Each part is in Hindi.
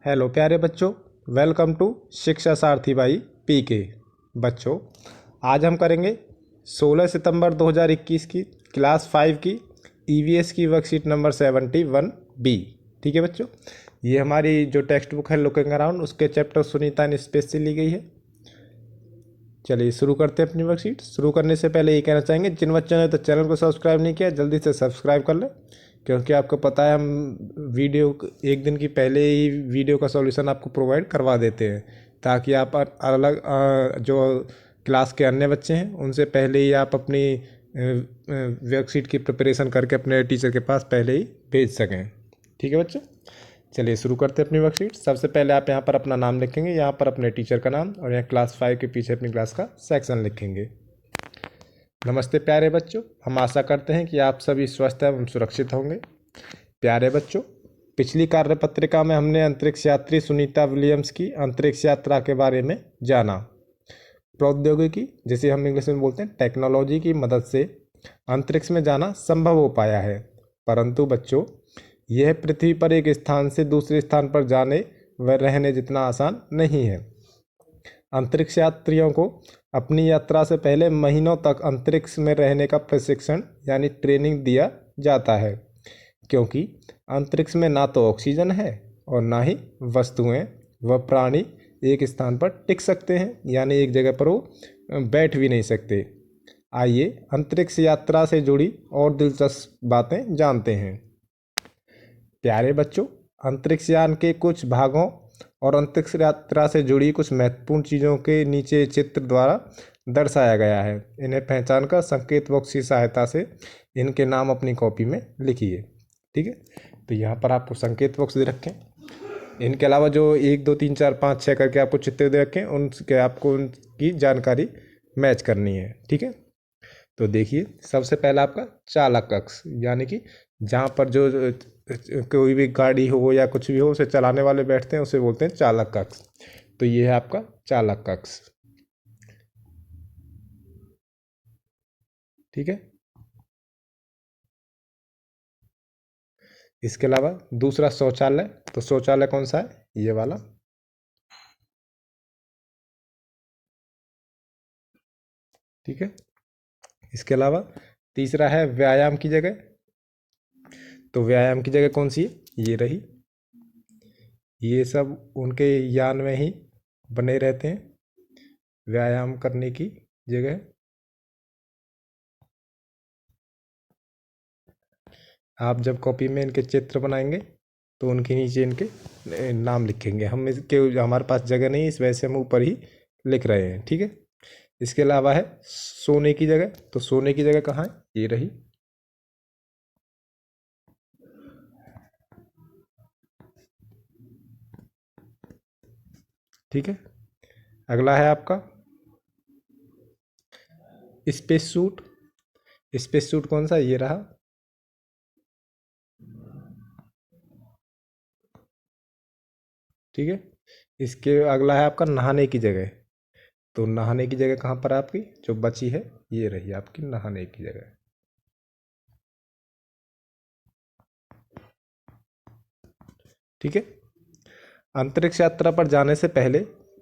हेलो प्यारे बच्चों, वेलकम टू शिक्षा सारथी भाई पीके। बच्चों, आज हम करेंगे 16 सितंबर 2021 की क्लास 5 की ईवीएस की वर्कशीट नंबर 71 बी। ठीक है बच्चों, ये हमारी जो टेक्स्ट बुक है लुकिंग अराउंड, उसके चैप्टर सुनीता एंड स्पेस से ली गई है। चलिए शुरू करते हैं अपनी वर्कशीट। शुरू करने से पहले ये कहना चाहेंगे, जिन बच्चों ने तो चैनल को सब्सक्राइब नहीं किया जल्दी से सब्सक्राइब कर लें, क्योंकि आपको पता है हम वीडियो एक दिन की पहले ही वीडियो का सॉल्यूशन आपको प्रोवाइड करवा देते हैं, ताकि आप अलग जो क्लास के अन्य बच्चे हैं उनसे पहले ही आप अपनी वर्कशीट की प्रिपरेशन करके अपने टीचर के पास पहले ही भेज सकें। ठीक है बच्चों, चलिए शुरू करते हैं अपनी वर्कशीट। सबसे पहले आप यहाँ पर अपना नाम लिखेंगे, यहाँ पर अपने टीचर का नाम, और यहाँ क्लास 5 के पीछे अपनी क्लास का सेक्शन लिखेंगे। नमस्ते प्यारे बच्चों, हम आशा करते हैं कि आप सभी स्वस्थ एवं सुरक्षित होंगे। प्यारे बच्चों, पिछली कार्यपत्रिका में हमने अंतरिक्ष यात्री सुनीता विलियम्स की अंतरिक्ष यात्रा के बारे में जाना। प्रौद्योगिकी, जिसे हम इंग्लिश में बोलते हैं टेक्नोलॉजी, की मदद से अंतरिक्ष में जाना संभव हो पाया है, परंतु बच्चों यह पृथ्वी पर एक स्थान से दूसरे स्थान पर जाने व रहने जितना आसान नहीं है। अंतरिक्ष यात्रियों को अपनी यात्रा से पहले महीनों तक अंतरिक्ष में रहने का प्रशिक्षण यानी ट्रेनिंग दिया जाता है, क्योंकि अंतरिक्ष में ना तो ऑक्सीजन है और ना ही वस्तुएं व प्राणी एक स्थान पर टिक सकते हैं, यानी एक जगह पर वो बैठ भी नहीं सकते। आइए अंतरिक्ष यात्रा से जुड़ी और दिलचस्प बातें जानते हैं। प्यारे बच्चों, अंतरिक्ष यान के कुछ भागों और अंतरिक्ष यात्रा से जुड़ी कुछ महत्वपूर्ण चीज़ों के नीचे चित्र द्वारा दर्शाया गया है। इन्हें पहचान कर संकेत बॉक्स की सहायता से इनके नाम अपनी कॉपी में लिखिए। ठीक है, तो यहाँ पर आपको संकेत बॉक्स दे रखें। इनके अलावा जो 1 2 3 4 5 6 करके आपको चित्र दे रखें, उनके आपको उनकी जानकारी मैच करनी है। ठीक है, तो देखिए सबसे पहला आपका चालक कक्ष, यानी कि जहाँ पर जो कोई भी गाड़ी हो या कुछ भी हो उसे चलाने वाले बैठते हैं, उसे बोलते हैं चालक कक्ष। तो ये है आपका चालक कक्ष। ठीक है, इसके अलावा दूसरा शौचालय, तो शौचालय कौन सा है? ये वाला। ठीक है, इसके अलावा तीसरा है व्यायाम की जगह, तो व्यायाम की जगह कौन सी है? ये रही। ये सब उनके यान में ही बने रहते हैं, व्यायाम करने की जगह। आप जब कॉपी में इनके चित्र बनाएंगे तो उनके नीचे इनके नाम लिखेंगे। हम इसके हमारे पास जगह नहीं है, इस वजह से हम ऊपर ही लिख रहे हैं। ठीक है, इसके अलावा है सोने की जगह, तो सोने की जगह कहाँ है? ये रही। ठीक है, अगला है आपका स्पेस सूट। स्पेस सूट कौन सा? ये रहा। ठीक है, इसके अगला है आपका नहाने की जगह, तो नहाने की जगह कहाँ पर आपकी जो बची है? ये रही आपकी नहाने की जगह। ठीक है, अंतरिक्ष यात्रा पर जाने से पहले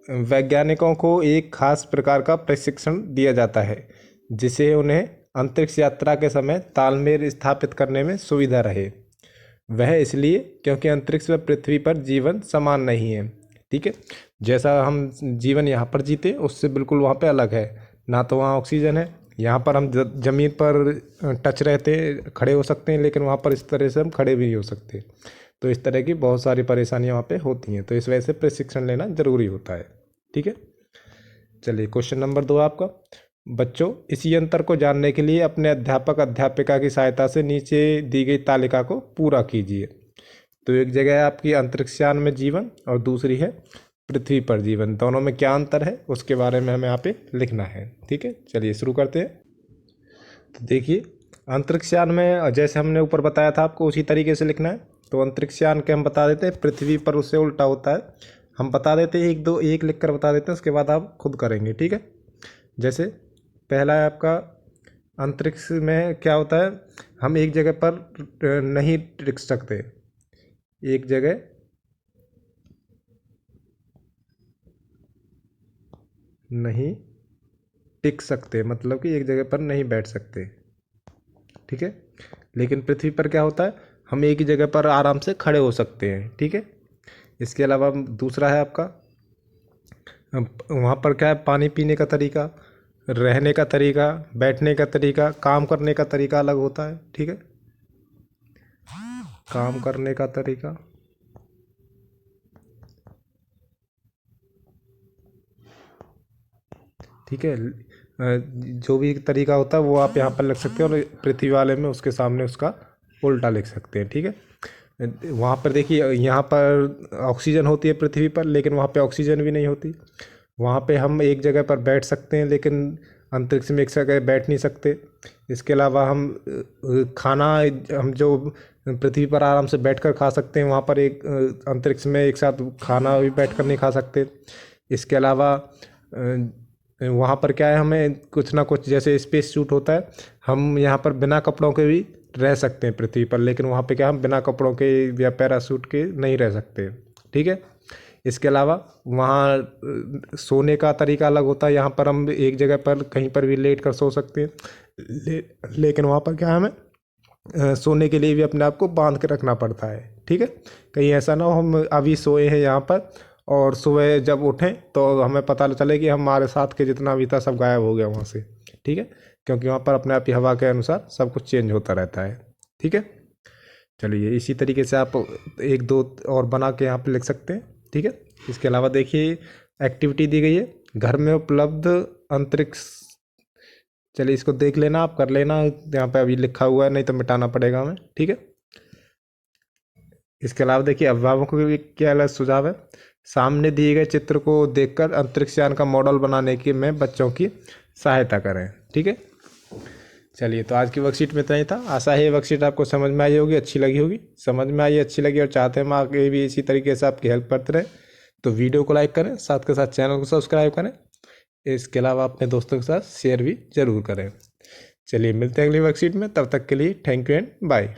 वैज्ञानिकों को एक खास प्रकार का प्रशिक्षण दिया जाता है, जिसे उन्हें अंतरिक्ष यात्रा के समय तालमेल स्थापित करने में सुविधा रहे। वह इसलिए क्योंकि अंतरिक्ष व पृथ्वी पर जीवन समान नहीं है। ठीक है, जैसा हम जीवन यहाँ पर जीते उससे बिल्कुल वहाँ पे अलग है। ना तो वहाँ ऑक्सीजन है, यहाँ पर हम ज़मीन पर टच रहते खड़े हो सकते हैं, लेकिन वहाँ पर इस तरह से हम खड़े भी नहीं हो सकते। तो इस तरह की बहुत सारी परेशानियाँ वहाँ पे होती हैं, तो इस वजह से प्रशिक्षण लेना ज़रूरी होता है। ठीक है, चलिए क्वेश्चन नंबर 2 आपका। बच्चों, इसी अंतर को जानने के लिए अपने अध्यापक अध्यापिका की सहायता से नीचे दी गई तालिका को पूरा कीजिए। तो एक जगह है आपकी अंतरिक्षयान में जीवन और दूसरी है पृथ्वी पर जीवन। दोनों में क्या अंतर है उसके बारे में हमें यहाँ पे लिखना है। ठीक है, चलिए शुरू करते हैं। तो देखिए, अंतरिक्षयान में जैसे हमने ऊपर बताया था आपको उसी तरीके से लिखना है। तो अंतरिक्षयान के हम बता देते हैं, पृथ्वी पर उससे उल्टा होता है। हम बता देते हैं, एक दो एक लिख कर बता देते हैं, उसके बाद आप खुद करेंगे। ठीक है, जैसे पहला है आपका अंतरिक्ष में क्या होता है, हम एक जगह पर नहीं टिक सकते। एक जगह नहीं टिक सकते, मतलब कि एक जगह पर नहीं बैठ सकते। ठीक है, लेकिन पृथ्वी पर क्या होता है, हम एक ही जगह पर आराम से खड़े हो सकते हैं। ठीक है, इसके अलावा दूसरा है आपका, वहाँ पर क्या है, पानी पीने का तरीका, रहने का तरीका, बैठने का तरीका, काम करने का तरीका अलग होता है। ठीक है, काम करने का तरीका, ठीक है, जो भी तरीका होता है वो आप यहाँ पर लिख सकते हो, और पृथ्वी वाले में उसके सामने उसका उल्टा लिख सकते हैं। ठीक है, वहाँ पर देखिए, यहाँ पर ऑक्सीजन होती है पृथ्वी पर, लेकिन वहाँ पे ऑक्सीजन भी नहीं होती। वहाँ पे हम एक जगह पर बैठ सकते हैं, लेकिन अंतरिक्ष में एक जगह बैठ नहीं सकते। इसके अलावा हम खाना, हम जो पृथ्वी पर आराम से बैठकर खा सकते हैं, वहाँ पर एक अंतरिक्ष में एक साथ खाना भी बैठकर नहीं खा सकते। इसके अलावा वहाँ पर क्या है, हमें कुछ ना कुछ, जैसे स्पेस सूट होता है, हम यहाँ पर बिना कपड़ों के भी रह सकते हैं पृथ्वी पर, लेकिन वहाँ पे क्या, हम बिना कपड़ों के या पैरासूट के नहीं रह सकते। ठीक है, इसके अलावा वहाँ सोने का तरीका अलग होता है। यहाँ पर हम एक जगह पर कहीं पर भी लेट कर सो सकते हैं, लेकिन वहाँ पर क्या है, हमें सोने के लिए भी अपने आप को बांध के रखना पड़ता है। ठीक है, कहीं ऐसा ना हो हम अभी सोए हैं यहाँ पर और सुबह जब उठें तो हमें पता चले कि हमारे साथ के जितना भी था सब गायब हो गया वहाँ से। ठीक है, क्योंकि वहाँ पर अपने आप ही हवा के अनुसार सब कुछ चेंज होता रहता है। ठीक है, चलिए इसी तरीके से आप एक दो और बना के यहाँ पे लिख सकते हैं। ठीक है, इसके अलावा देखिए एक्टिविटी दी गई है, घर में उपलब्ध अंतरिक्ष, चलिए इसको देख लेना, आप कर लेना, यहाँ पे अभी लिखा हुआ है, नहीं तो मिटाना पड़ेगा हमें। ठीक है, इसके अलावा देखिए अभिभावकों के भी क्या अलग सुझाव है, सामने दिए गए चित्र को देखकर अंतरिक्ष यान का मॉडल बनाने की में बच्चों की सहायता करें। ठीक है, चलिए तो आज की वर्कशीट में इतना ही था। आशा है ये वर्कशीट आपको समझ में आई होगी, अच्छी लगी होगी। समझ में आई, अच्छी लगी और चाहते हैं हम आगे भी इसी तरीके से आपकी हेल्प करते रहें, तो वीडियो को लाइक करें, साथ के साथ चैनल को सब्सक्राइब करें। इसके अलावा अपने दोस्तों के साथ शेयर भी ज़रूर करें। चलिए मिलते हैं अगली वर्कशीट में, तब तक के लिए थैंक यू एंड बाय।